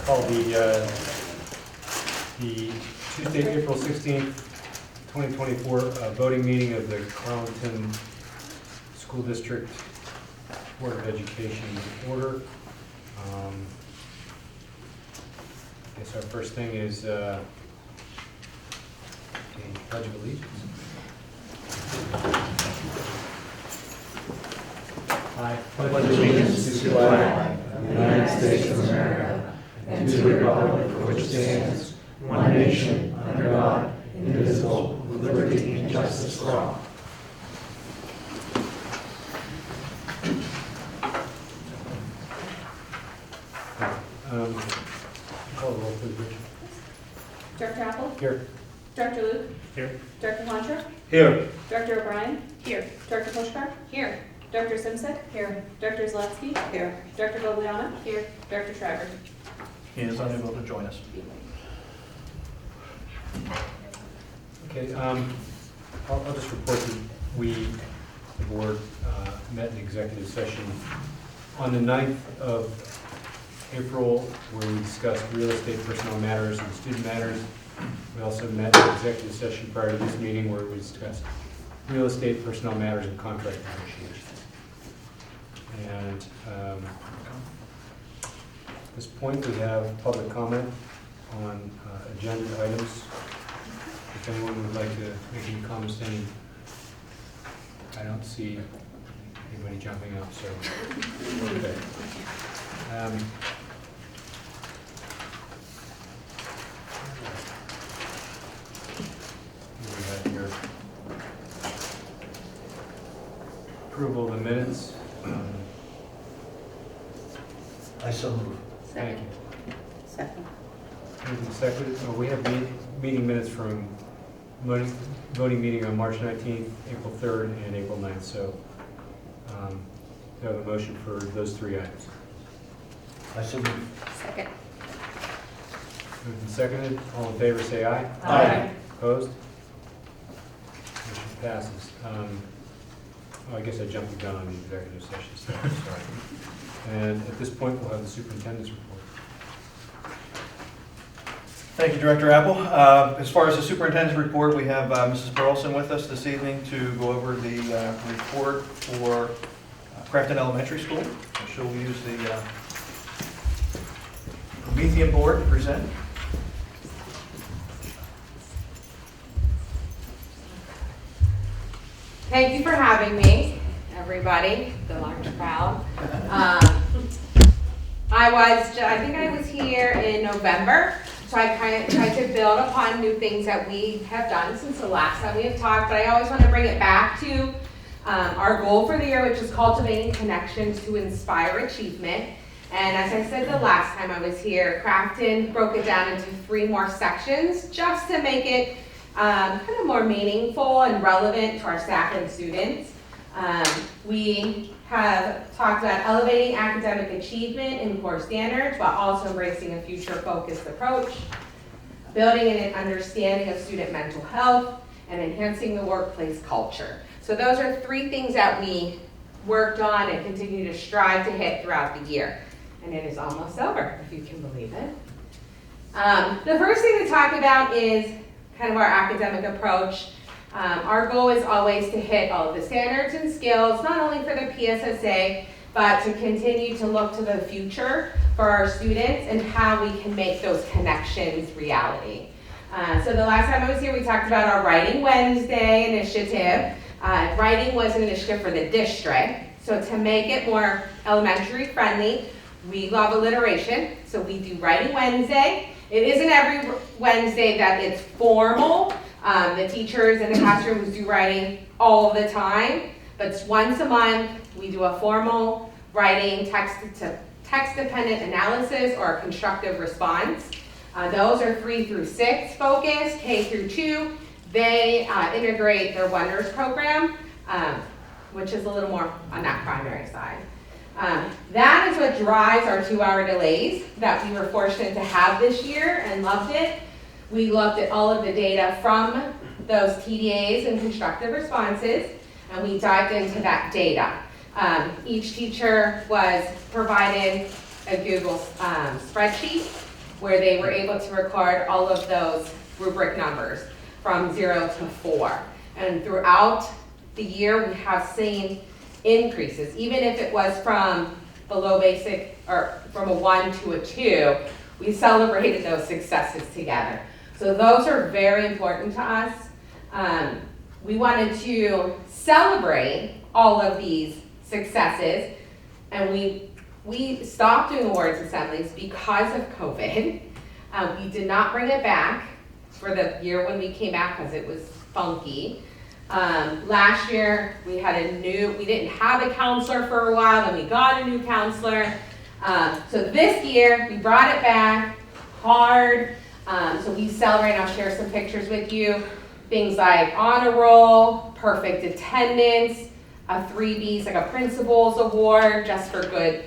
Call the Tuesday, April 16th, 2024 voting meeting of the Carleton School District Board of Education to order. I guess our first thing is the Pledge of Allegiance. I pledge allegiance to the flag of the United States of America and to the republic for which it stands, one nation, under God, indivisible, with liberty and justice for all. Call the roll, please, Richard. Director Apple? Here. Director Luke? Here. Director Contra? Here. Director O'Brien? Here. Director Pushkar? Here. Director Simsek? Here. Director Zalewski? Here. Director Gogliano? Here. Director Schreiber? He is unable to join us. Okay, I'll just report that we, the board, met in executive session on the 9th of April, where we discussed real estate personnel matters and student matters. We also met in executive session prior to this meeting where we discussed real estate personnel matters and contract negotiations. And at this point, we have public comment on agenda items. If anyone would like to make any comments, then I don't see anybody jumping up, so we're okay. We have your approval of the minutes. I so move. Thank you. Second. Moving second. We have meeting minutes from voting meeting on March 19th, April 3rd, and April 9th. So we have a motion for those three items. I so move. Second. Moved and seconded. All in favor, say aye. Aye. Opposed? Motion passes. I guess I jumped the gun on the executive session, so I'm sorry. And at this point, we'll have the superintendent's report. Thank you, Director Apple. As far as the superintendent's report, we have Mrs. Burleson with us this evening to go over the report for Crafton Elementary School. She'll use the Promethean board to present. Thank you for having me, everybody, the large crowd. I think I was here in November, so I kind of tried to build upon new things that we have done since the last time we have talked, but I always want to bring it back to our goal for the year, which is cultivating connections to inspire achievement. And as I said the last time I was here, Crafton broke it down into 3 more sections just to make it kind of more meaningful and relevant to our staff and students. We have talked about elevating academic achievement and core standards while also embracing a future-focused approach, building an understanding of student mental health, and enhancing the workplace culture. So those are 3 things that we worked on and continue to strive to hit throughout the year. And it is almost over, if you can believe it. The first thing to talk about is kind of our academic approach. Our goal is always to hit all of the standards and skills, not only for the PSSA, but to continue to look to the future for our students and how we can make those connections reality. So the last time I was here, we talked about our Writing Wednesday initiative. Writing was an initiative for the district. So to make it more elementary friendly, we love alliteration. So we do Writing Wednesday. It isn't every Wednesday that it's formal. The teachers in the classrooms do writing all the time, but it's once a month. We do a formal writing text-dependent analysis or a constructive response. Those are 3 through 6 focused, K through 2. They integrate their Wonders program, which is a little more on that primary side. That is what drives our 2-hour delays that we were fortunate to have this year and loved it. We looked at all of the data from those TDAs and constructive responses, and we dived into that data. Each teacher was provided a Google spreadsheet where they were able to record all of those rubric numbers from 0 to 4. And throughout the year, we have seen increases, even if it was from below basic or from a 1 to a 2, we celebrated those successes together. So those are very important to us. We wanted to celebrate all of these successes, and we stopped doing awards assemblies because of COVID. We did not bring it back for the year when we came back because it was funky. Last year, we didn't have a counselor for a while, then we got a new counselor. So this year, we brought it back hard. So we celebrate, and I'll share some pictures with you. Things like honor roll, perfect attendance, a 3Bs, like a principal's award, just for good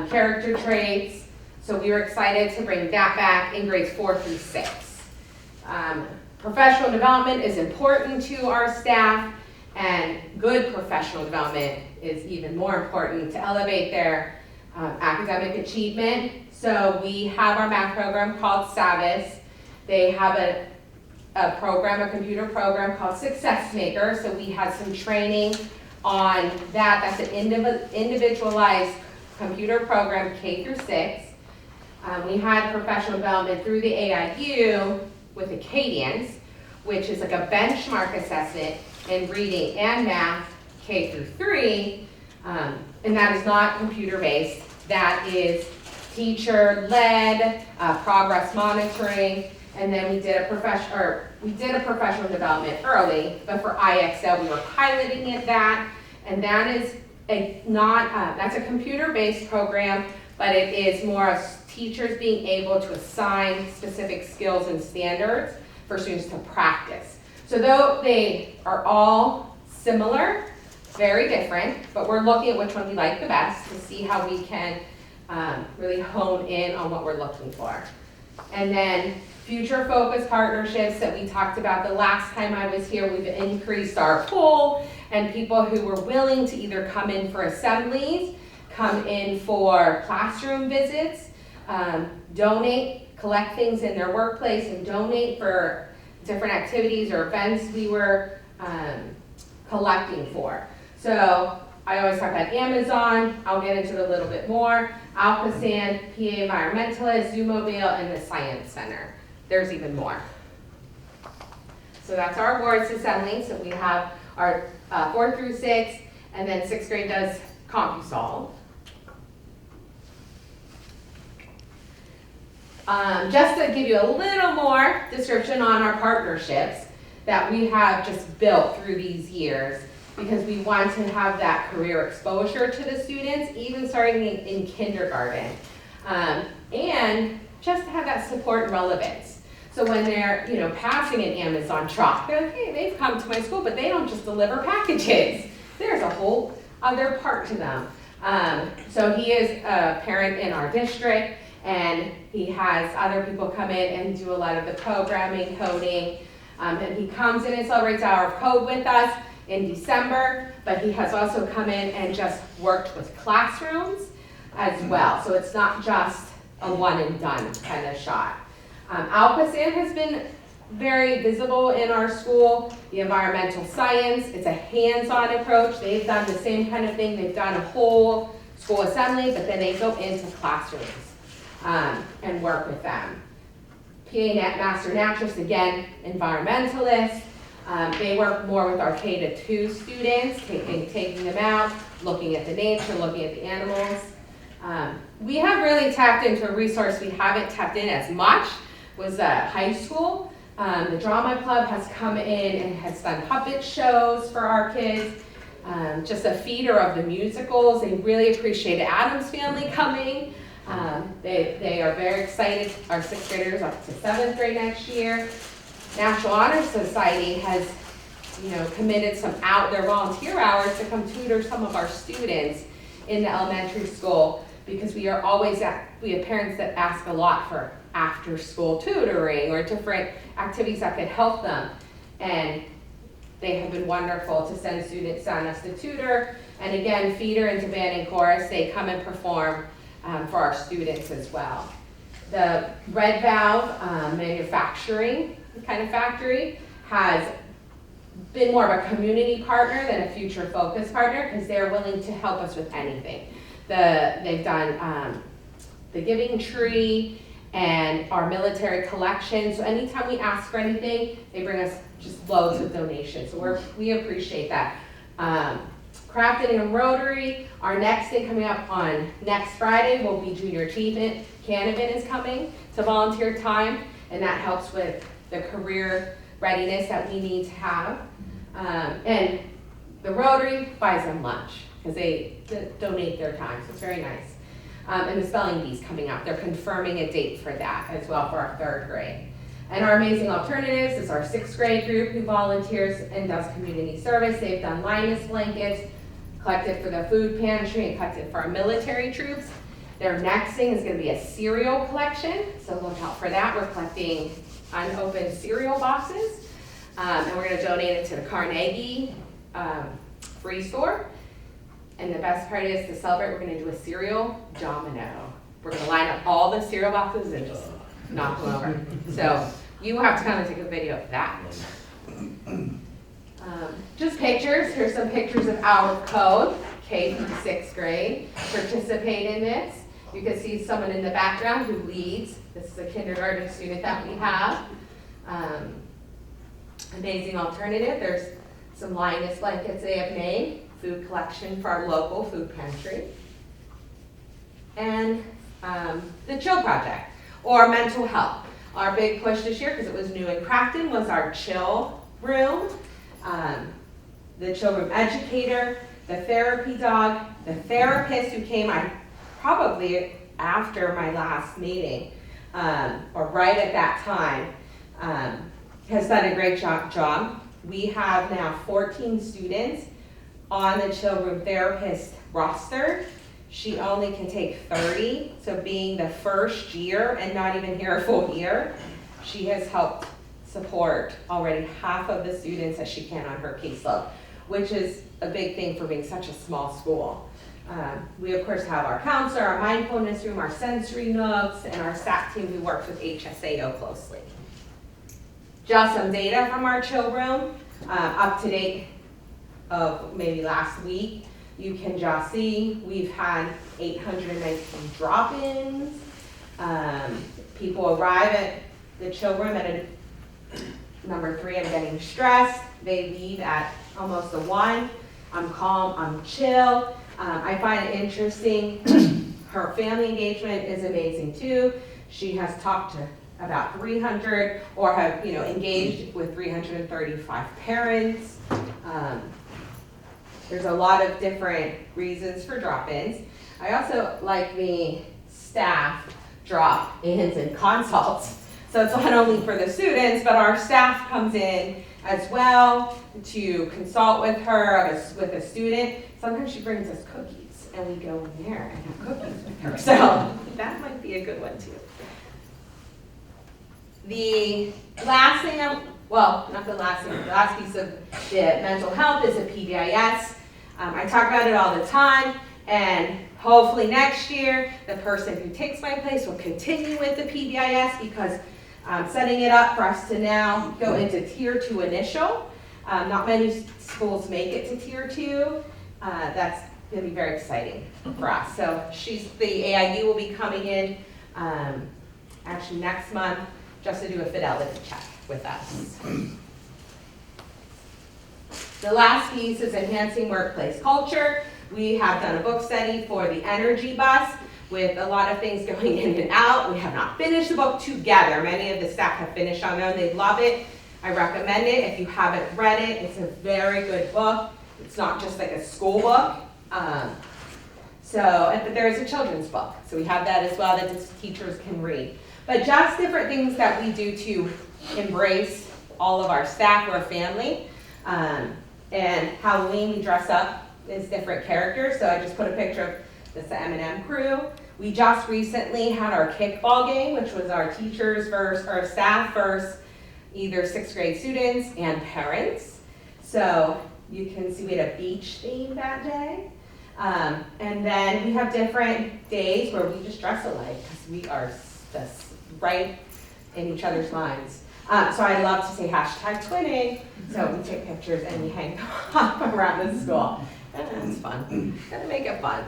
character traits. So we were excited to bring that back in grades 4 through 6. Professional development is important to our staff, and good professional development is even more important to elevate their academic achievement. So we have our math program called SAVIS. They have a computer program called Success Maker. So we had some training on that. That's an individualized computer program K through 6. We had professional development through the AIU with Acadians, which is like a benchmark assessment in reading and math K through 3, and that is not computer-based. That is teacher-led, progress monitoring, and then we did a professional development early, but for IXL we were piloting that, and that is that's a computer-based program, but it is more of teachers being able to assign specific skills and standards for students to practice. So though they are all similar, very different, but we're looking at which one we like the best to see how we can really hone in on what we're looking for. And then future focus partnerships that we talked about the last time I was here, we've increased our pool, and people who were willing to either come in for assemblies, come in for classroom visits, donate, collect things in their workplace and donate for different activities or events we were collecting for. So I always talk about Amazon. I'll get into it a little bit more. Alpasan, PA Environmentalist, Zoomobile, and the Science Center. There's even more. So that's our awards assembly. So we have our 4 through 6, and then 6th grade does CompuSolve. Just to give you a little more description on our partnerships that we have just built through these years, because we want to have that career exposure to the students, even starting in kindergarten, and just to have that support and relevance. So when they're, passing an Amazon truck, they're like, hey, they've come to my school, but they don't just deliver packages. There's a whole other part to them. So he is a parent in our district, and he has other people come in and do a lot of the programming, coding, and he comes in and celebrates Hour of Code with us in December, but he has also come in and just worked with classrooms as well. So it's not just a one and done kind of shot. Alpasan has been very visible in our school. The environmental science, it's a hands-on approach. They've done the same kind of thing. They've done a whole school assembly, but then they go into classrooms and work with them. PA Master Naturalist, again, environmentalist. They work more with our K-2 students, taking them out, looking at the nature, looking at the animals. We have really tapped into a resource we haven't tapped in as much, was high school. The drama club has come in and has done puppet shows for our kids. Just a feeder of the musicals. They really appreciated Addams Family coming. They are very excited. Our 6th graders up to 7th grade next year. National Honor Society has, committed their volunteer hours to come tutor some of our students in the elementary school, because we have parents that ask a lot for after-school tutoring or different activities that could help them. And they have been wonderful to send students on us to tutor. And again, feeder into band and chorus, they come and perform for our students as well. The Red Valve manufacturing kind of factory has been more of a community partner than a future focus partner because they're willing to help us with anything. They've done the Giving Tree and our military collection. So anytime we ask for anything, they bring us just loads of donations. So we appreciate that. Crafton and Rotary, our next thing coming up on next Friday will be Junior Achievement. Canavan is coming to volunteer time, and that helps with the career readiness that we need to have. And the Rotary buys them lunch because they donate their time, so it's very nice. And the Spelling Bee's coming up. They're confirming a date for that as well for our 3rd grade. And our Amazing Alternatives is our 6th grade group who volunteers and does community service. They've done Linus blankets, collected for the food pantry, and collected for our military troops. Their next thing is going to be a cereal collection, so look out for that. We're collecting unopened cereal boxes, and we're going to donate it to the Carnegie Free Store. And the best part is to celebrate, we're going to do a cereal domino. We're going to line up all the cereal boxes and just knock them over. So you have to kind of take a video of that. Just pictures. Here's some pictures of our code, K through 6th grade. Participate in this. You can see someone in the background who leads. This is a kindergarten student that we have. Amazing Alternative. There's some Linus blankets they have made. Food collection for our local food pantry. And the Chill Project, or mental health. Our big push this year, because it was new in Crafton, was our Chill Room. The Chill Room educator, the therapy dog, the therapist who came probably after my last meeting, or right at that time, has done a great job. We have now 14 students on the Chill Room therapist roster. She only can take 30, so being the first year and not even here a full year, she has helped support already half of the students that she can on her caseload, which is a big thing for being such a small school. We of course have our counselor, our mindfulness room, our sensory nooks, and our staff team who works with HSAO closely. Just some data from our Chill Room, up to date of maybe last week. You can just see we've had 819 drop-ins. People arrive at the Chill Room at number 3, I'm getting stressed. They leave at almost a 1. I'm calm, I'm chill. I find it interesting. Her family engagement is amazing too. She has talked to about 300 or have engaged with 335 parents. There's a lot of different reasons for drop-ins. I also like the staff drop-ins and consults. So it's not only for the students, but our staff comes in as well to consult with her, with a student. Sometimes she brings us cookies and we go in there and have cookies with her. So that might be a good one too. The last thing, not the last thing, the last piece of the mental health is the PBIS. I talk about it all the time, and hopefully next year, the person who takes my place will continue with the PBIS because I'm setting it up for us to now go into Tier 2 initial. Not many schools make it to Tier 2. That's going to be very exciting for us. So the AIU will be coming in actually next month just to do a fidelity check with us. The last piece is enhancing workplace culture. We have done a book study for the Energy Bus with a lot of things going in and out. We have not finished the book together. Many of the staff have finished on their own. They love it. I recommend it. If you haven't read it, it's a very good book. It's not just like a school book. But there is a children's book. So we have that as well that the teachers can read. But just different things that we do to embrace all of our staff. We're a family. And Halloween, we dress up as different characters. So I just put a picture of the M&M crew. We just recently had our kickball game, which was our teachers versus our staff versus either 6th grade students and parents. So you can see we had a beach theme that day. And then we have different days where we just dress alike because we are the right in each other's minds. So I love to say hashtag twinning. So we take pictures and we hang them up around the school. And it's fun. Gotta make it fun.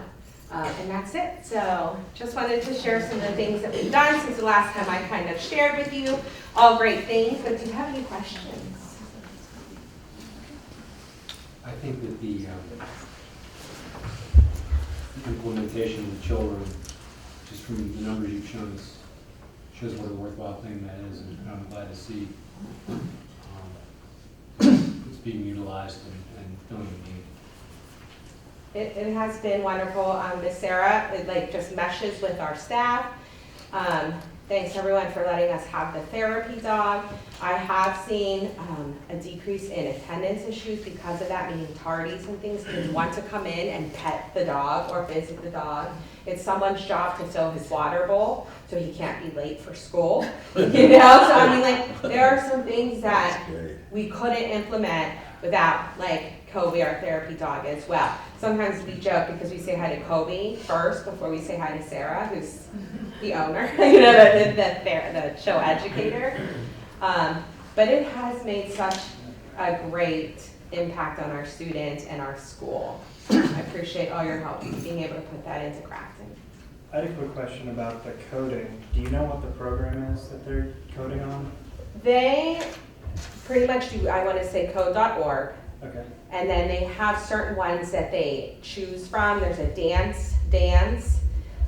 And that's it. So just wanted to share some of the things that we've done since the last time I kind of shared with you. All great things, but do you have any questions? I think that the implementation of the children, just from the numbers you've shown us, shows what a worthwhile thing that is, and I'm glad to see it's being utilized and filling the need. It has been wonderful. Miss Sarah, it like just meshes with our staff. Thanks everyone for letting us have the therapy dog. I have seen a decrease in attendance issues because of that, meaning tardies and things. Kids want to come in and pet the dog or visit the dog. It's someone's job to fill his water bowl so he can't be late for school. So I mean, like, there are some things that we couldn't implement without like Kobe, our therapy dog, as well. Sometimes we joke because we say hi to Kobe first before we say hi to Sarah, who's the owner, the show educator. But it has made such a great impact on our students and our school. I appreciate all your help being able to put that into Grafton. I had a quick question about the coding. Do you know what the program is that they're coding on? They pretty much do, I want to say code.org. Okay. And then they have certain ones that they choose from. There's a dance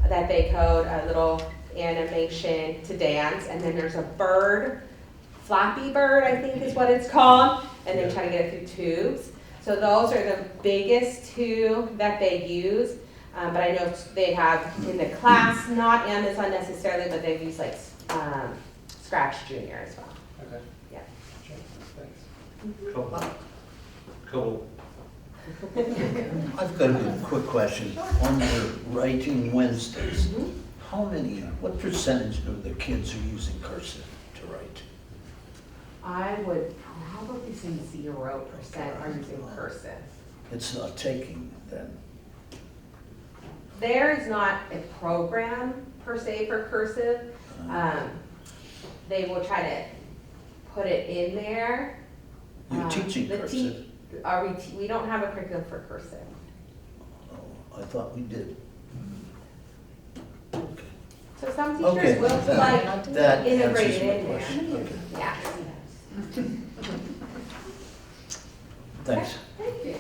that they code, a little animation to dance. And then there's a bird, Flappy Bird, I think is what it's called. And they try to get it through tubes. So those are the biggest two that they use. But I know they have in the class, not Amazon necessarily, but they've used like Scratch Junior as well. Okay. Yeah. Sure. Thanks. Cool. I've got a quick question. On your Writing Wednesdays, what percentage of the kids are using cursive to write? I would probably say 0% are using cursive. It's not taking then. There is not a program per se for cursive. They will try to put it in there. You're teaching cursive? We don't have a curriculum for cursive. Oh, I thought we did. Okay. So some Okay, teachers will like that integrate answers it my in there. question. Okay. Yeah. Thanks. Thank you.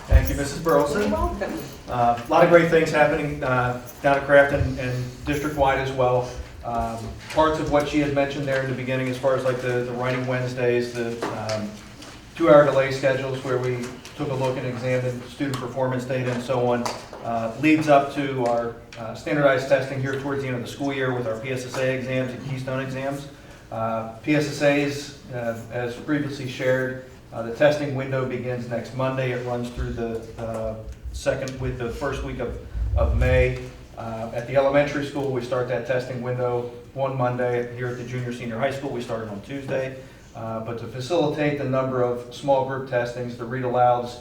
Thank you, Mrs. Burleson. You're welcome. A lot of great things happening down at Grafton and district-wide as well. Parts of what she had mentioned there in the beginning as far as like the Writing Wednesdays, the 2-hour delay schedules where we took a look and examined student performance data and so on, leads up to our standardized testing here towards the end of the school year with our PSSA exams and Keystone exams. PSSAs, as previously shared, the testing window begins next Monday. It runs through the first week of May. At the elementary school, we start that testing window one Monday. Here at the junior senior high school, we started on Tuesday. But to facilitate the number of small group testings, the read alouds,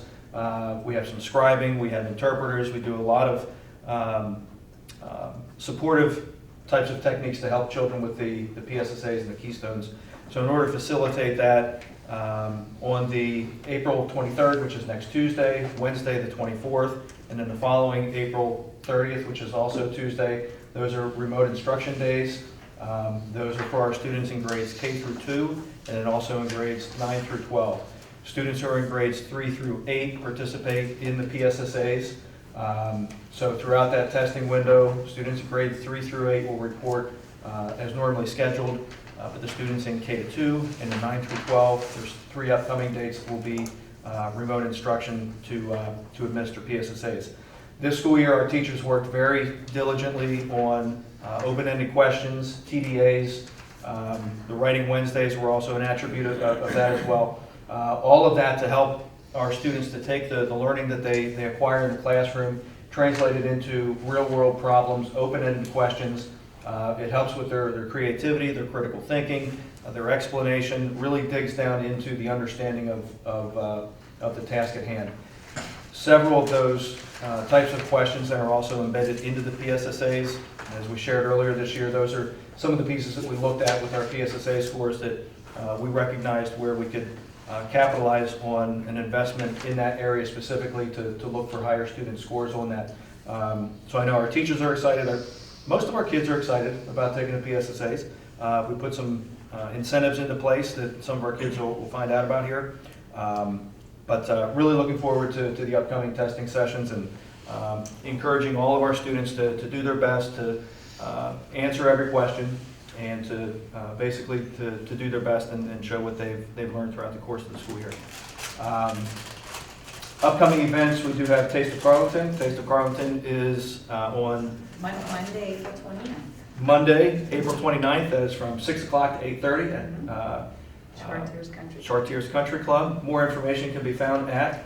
we have some scribing, we have interpreters, we do a lot of supportive types of techniques to help children with the PSSAs and the Keystones. So in order to facilitate that, on the April 23rd, which is next Tuesday, Wednesday the 24th, and then the following April 30th, which is also Tuesday, those are remote instruction days. Those are for our students in grades K through 2, and then also in grades 9 through 12. Students who are in grades 3 through 8 participate in the PSSAs. So throughout that testing window, students in grades 3 through 8 will report as normally scheduled. But the students in K to 2 and the 9 through 12, there's 3 upcoming dates that will be remote instruction to administer PSSAs. This school year, our teachers worked very diligently on open-ended questions, TDAs. The Writing Wednesdays were also an attribute of that as well. All of that to help our students to take the learning that they acquire in the classroom, translate it into real-world problems, open-ended questions. It helps with their creativity, their critical thinking, their explanation, really digs down into the understanding of the task at hand. Several of those types of questions that are also embedded into the PSSAs. As we shared earlier this year, those are some of the pieces that we looked at with our PSSA scores that we recognized where we could capitalize on an investment in that area specifically to look for higher student scores on that. So I know our teachers are excited. Most of our kids are excited about taking the PSSAs. We put some incentives into place that some of our kids will find out about here. But really looking forward to the upcoming testing sessions and encouraging all of our students to do their best to answer every question and to basically to do their best and show what they've learned throughout the course of the school year. Upcoming events, we do have Taste of Carleton. Taste of Carleton is on Monday, April 29th. Monday, April 29th. That is from 6 o'clock to 8:30 at Chartiers Country. Chartiers Country Club. More information can be found at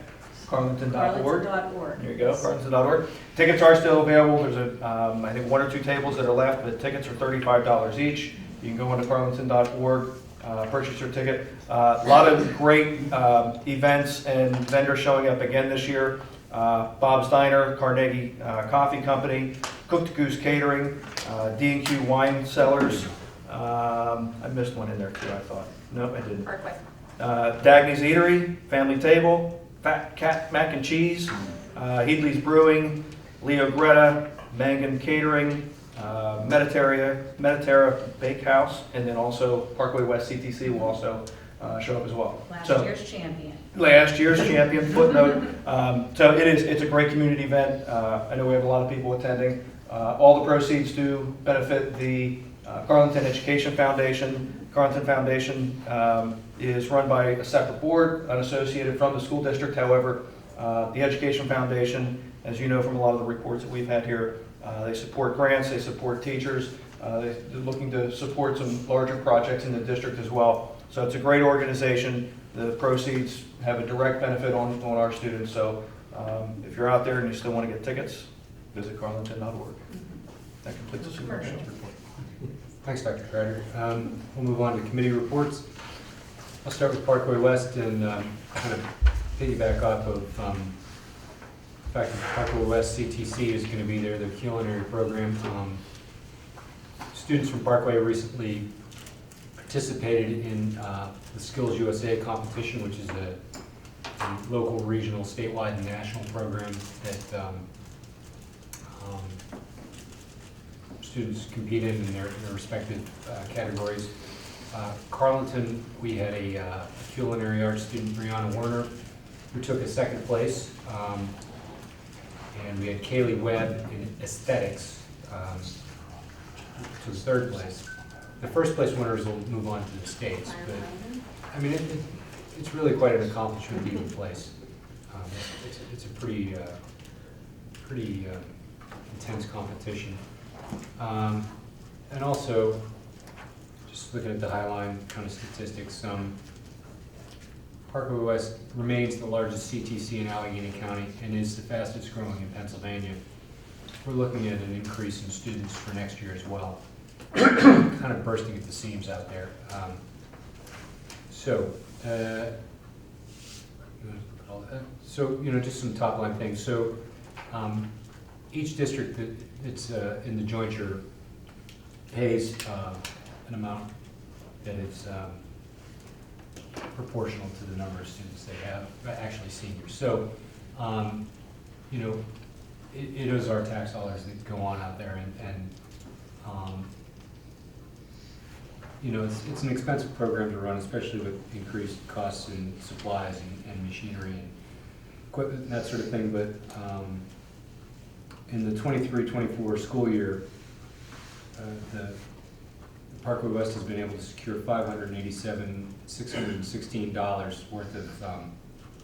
carleton.org. Carleton.org. There you go, carleton.org. Tickets are still available. There's I think 1 or 2 tables that are left, but tickets are $35 each. You can go onto carleton.org, purchase your ticket. A lot of great events and vendors showing up again this year. Bob's Diner, Carnegie Coffee Company, Cooked Goose Catering, D&Q Wine Cellars. I missed one in there too, I thought. Nope, I didn't. Parkway. Dagny's Eatery, Family Table, Fat Cat Mac and Cheese, Headley's Brewing, Leo Greta, Mangan Catering, Mediterra Bakehouse, and then also Parkway West CTC will also show up as well. Last So, year's champion. last year's champion, footnote. So it's a great community event. I know we have a lot of people attending. All the proceeds do benefit the Carleton Education Foundation. Carleton Foundation is run by a separate board, unassociated from the school district. However, the Education Foundation, as you know from a lot of the reports that we've had here, they support grants, they support teachers, they're looking to support some larger projects in the district as well. So it's a great organization. The proceeds have a direct benefit on our students. So if you're out there and you still want to get tickets, visit carleton.org. That completes the superintendent's report. Thanks, Dr. Carter. We'll move on to committee reports. I'll start with Parkway West and kind of piggyback off of the fact that Parkway West CTC is going to be there, their culinary program. Students from Parkway recently participated in the Skills USA competition, which is a local, regional, statewide, and national program that students competed in their respective categories. Carleton, we had a culinary arts student, Brianna Werner, who took a second place. And we had Kaylee Webb in aesthetics, to third place. The first place winners will move on to the states, but I mean, it's really quite an accomplishment to even place. It's a pretty intense competition. And also, just looking at the Highline kind of statistics, Parkway West remains the largest CTC in Allegheny County and is the fastest growing in Pennsylvania. We're looking at an increase in students for next year as well. Kind of bursting at the seams out there. Just some top line things. So each district that's in the jointure pays an amount that is proportional to the number of students they have, actually seniors. So, it is our tax dollars that go on out there, and it's an expensive program to run, especially with increased costs in supplies and machinery and equipment and that sort of thing. But in the 23-24 school year, the Parkway West has been able to secure $587,616 worth of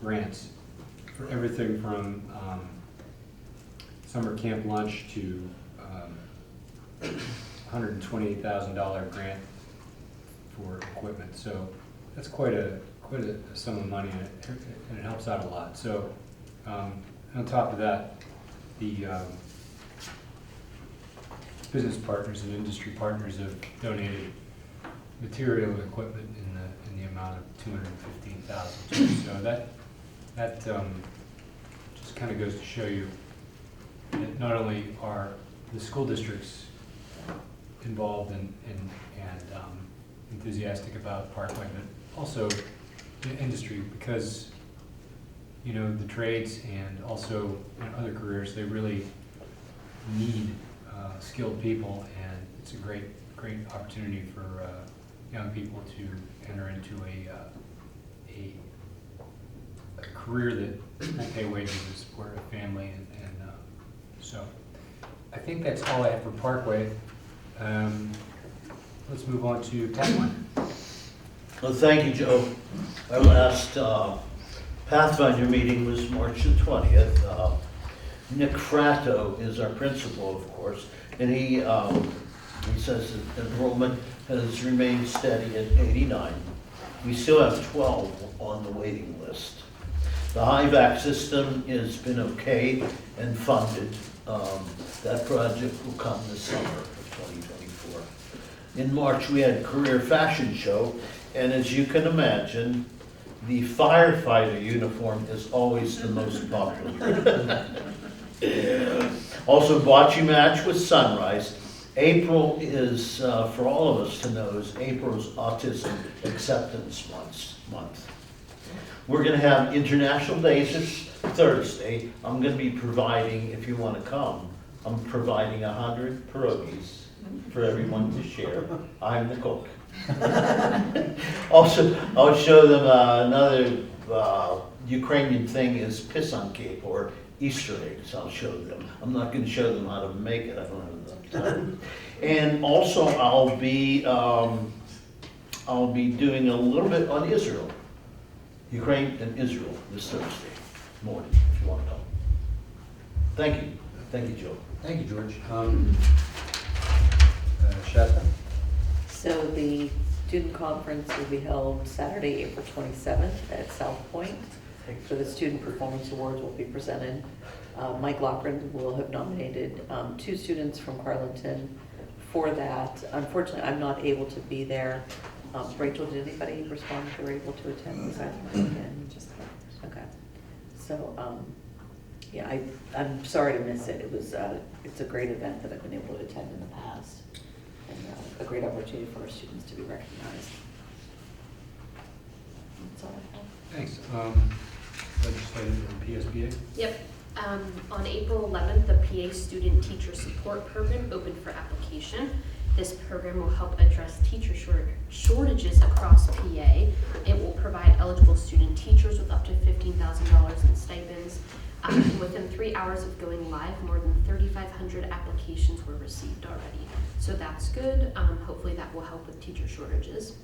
grants for everything from summer camp lunch to $128,000 grant for equipment. So that's quite a sum of money, and it helps out a lot. So on top of that, the business partners and industry partners have donated material and equipment in the amount of $215,000. So that just kind of goes to show you that not only are the school districts involved and enthusiastic about Parkway, but also the industry, because, you know, the trades and also in other careers, they really need skilled people, and it's a great opportunity for young people to enter into a career that will pay wages to support a family, and so I think that's all I have for Parkway. Let's move on to Pathfinder. Well, thank you, Joe. Our last Pathfinder meeting was March the 20th. Nick Fratto is our principal, of course, and he says that enrollment has remained steady at 89. We still have 12 on the waiting list. The HIVAC system has been okay and funded. That project will come this summer of 2024. In March, we had Career Fashion Show, and as you can imagine, the firefighter uniform is always the most popular. Also, bocce match with Sunrise. April is, for all of us to know, is April's Autism Acceptance Month. We're going to have International Days this Thursday. I'm going to be providing, if you want to come, I'm providing 100 pierogies for everyone to share. I'm the cook. Also, I'll show them another Ukrainian thing is pisanki, or Easter eggs. I'll show them. I'm not going to show them how to make it. I don't have enough time. And also, I'll be doing a little bit on Israel, Ukraine and Israel this Thursday morning, if you want to come. Thank you. Thank you, Joe. Thank you, George. Shasta? So the student conference will be held Saturday, April 27th at South Point. So the Student Performance Awards will be presented. Mike Loughran will have nominated 2 students from Carleton for that. Unfortunately, I'm not able to be there. Rachel, did anybody respond if they were able to attend besides Mike? Okay. So, yeah, I'm sorry to miss it. It's a great event that I've been able to attend in the past, and a great opportunity for our students to be recognized. That's all I have. Thanks. Legislative and PSBA? Yep. On April 11th, the PA Student Teacher Support Program opened for application. This program will help address teacher shortages across PA. It will provide eligible student teachers with up to $15,000 in stipends. Within 3 hours of going live, more than 3,500 applications were received already. So that's good. Hopefully that will help with teacher shortages.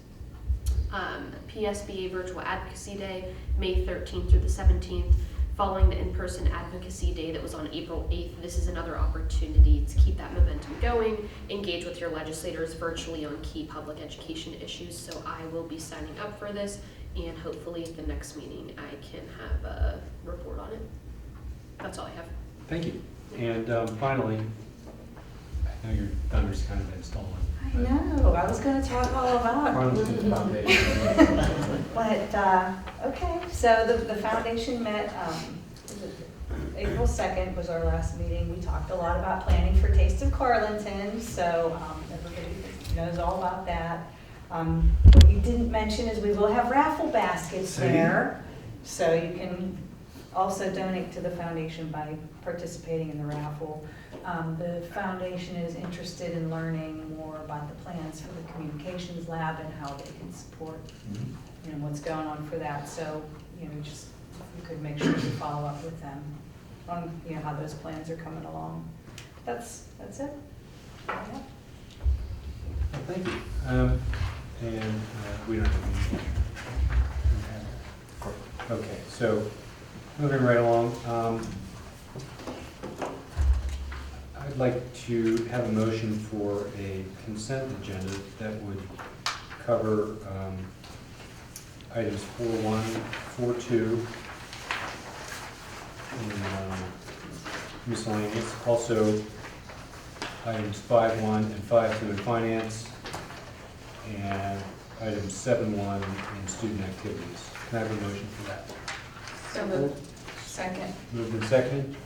PSBA Virtual Advocacy Day, May 13th through the 17th. Following the in-person advocacy day that was on April 8th, this is another opportunity to keep that momentum going, engage with your legislators virtually on key public education issues. So I will be signing up for this, and hopefully at the next meeting I can have a report on it. That's all I have. Thank you. And finally, I know your thunder's kind of been stolen. I know, I was gonna talk all about Arlington Foundation. But, okay, so the foundation met, April 2nd was our last meeting. We talked a lot about planning for Taste of Carleton, so everybody knows all about that. What you didn't mention is we will have raffle baskets there, so you can also donate to the foundation by participating in the raffle. The foundation is interested in learning more about the plans for the communications lab and how they can support, you know, what's going on for that. So, you know, just if you could make sure to follow up with them on, you know, how those plans are coming along. That's it. Well, thank you. And we don't have any. Okay, so moving right along. I'd like to have a motion for a consent agenda that would cover items 4.1, 4.2, and miscellaneous. Also, items 5.1 and 5.2 in finance, and items 7.1 in student activities. Can I have a motion for that? So moved. Second. Moved and seconded.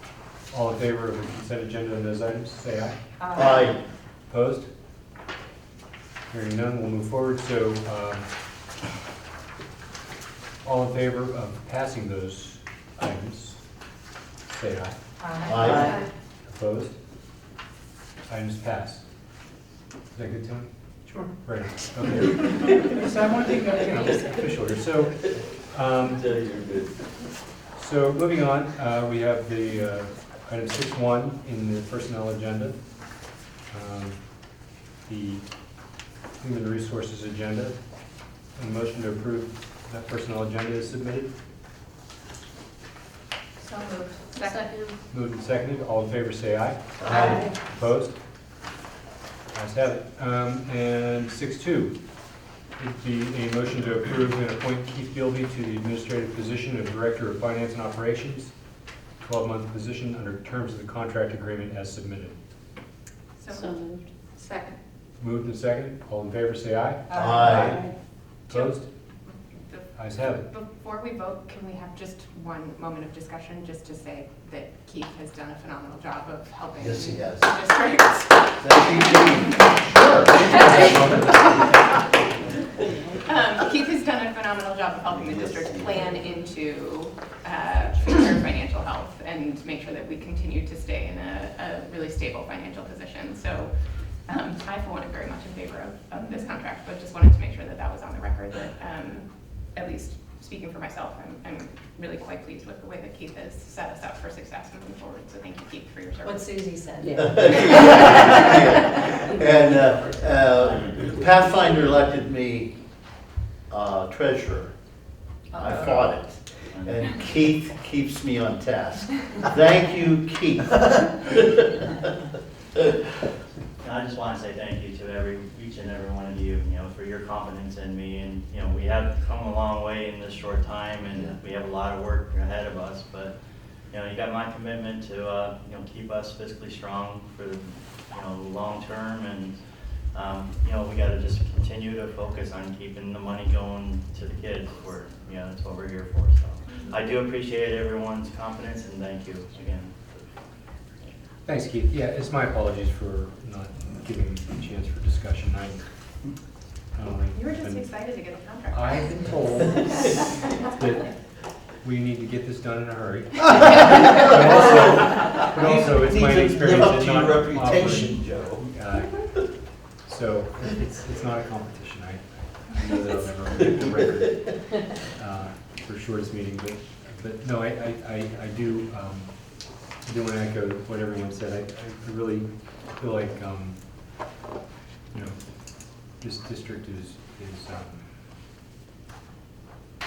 All in favor of the consent agenda on those items, say aye. Aye. Opposed? Hearing none, we'll move forward. So, all in favor of passing those items, say aye. Aye. Opposed? Items passed. Is that good, Tony? Sure. Right, okay. So I want to take, official here. So moving on, we have the item 6.1 in the personnel agenda. The human resources agenda. A motion to approve that personnel agenda is submitted. So moved. Second. Moved and seconded. All in favor say aye. Aye. Opposed? Ayes have it. And 6.2, it'd be a motion to approve and appoint Keith Gilby to the administrative position of Director of Finance and Operations, 12-month position under terms of the contract agreement as submitted. So moved. Second. Moved and seconded. All in favor say aye. Aye. Opposed? Ayes have it. Before we vote, can we have just one moment of discussion, just to say that Keith has done a phenomenal job of helping Yes, he has. the district? Keith has done a phenomenal job of helping the district plan into future financial health and make sure that we continue to stay in a really stable financial position. So I, for one, am very much in favor of this contract, but just wanted to make sure that that was on the record, that at least speaking for myself, I'm really quite pleased with the way that Keith has set us up for success moving forward. So thank you, Keith, for your What service. Susie said. And Pathfinder elected me treasurer. I fought it. And Keith keeps me on task. Thank you, Keith. I just want to say thank you to each and every one of you, for your confidence in me. And, we have come a long way in this short time, and we have a lot of work ahead of us. But, you got my commitment to, keep us fiscally strong for the, long term. And, we got to just continue to focus on keeping the money going to the kids. That's what we're here for. So I do appreciate everyone's confidence, and thank you again. Thanks, Keith. Yeah, it's my apologies for not giving a chance for discussion. You were just excited to get the contract. I've been told that we need to get this done in a hurry. But also, it's my You need to live experience up in to not your reputation, offering, Joe. so it's not a competition. I know that I'll never make the record for shortest meeting, but no, I do want to echo what everyone said. I really feel like this district is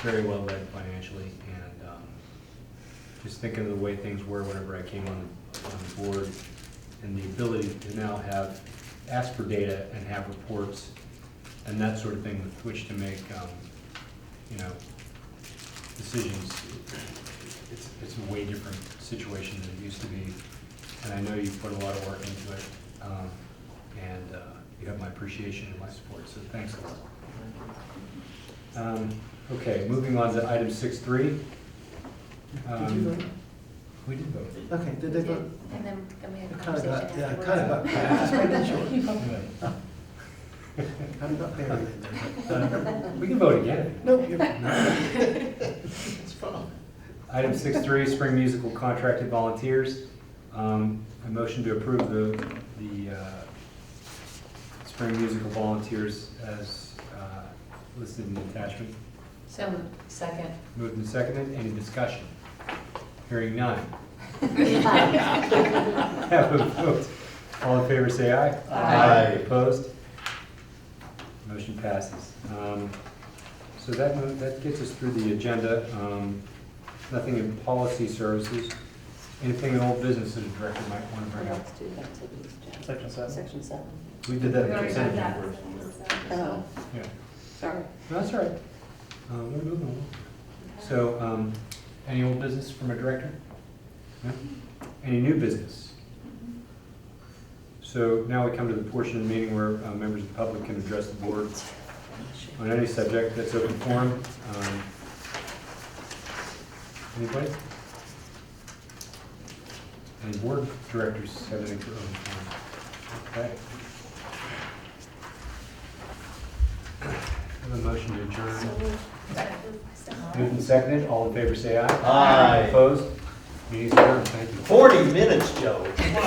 very well led financially, and just thinking of the way things were whenever I came on the board, and the ability to now ask for data and have reports and that sort of thing with which to make decisions. It's a way different situation than it used to be, and I know you've put a lot of work into it, and you have my appreciation and my support, so thanks a lot. Okay, moving on to item 6.3. Did you vote? We did vote. Okay, did they vote? And then we had a Kind of got, conversation yeah, afterwards. kind of got passed, just making sure. Anyway, Kind of got buried in there. we can vote again. No, you're, it's fine. Item 6.3, spring musical contracted volunteers. A motion to approve the spring musical volunteers as listed in the attachment. So moved. Second. Moved and seconded. Any discussion? Hearing none. Have a vote. All in favor say aye. Aye. Opposed? Motion passes. So that gets us through the agenda. Nothing in policy services. Anything in old business that the director might want to bring up? Let's do that to these, Jen. Section 7. Section 7. We did that in We the already consent did agenda that. first. Oh, Yeah. sorry. No, that's all right. We're moving on. So, any old business from a director? No? Any new business? So now we come to the portion of the meeting where members of the public can address the board on any subject that's open forum. Anybody? Any board directors have anything for open forum? Okay. motion to adjourn. Moved and seconded, all in favor say aye. Aye. Opposed? Meeting's adjourned, thank you. 40 minutes, Joe. Come on.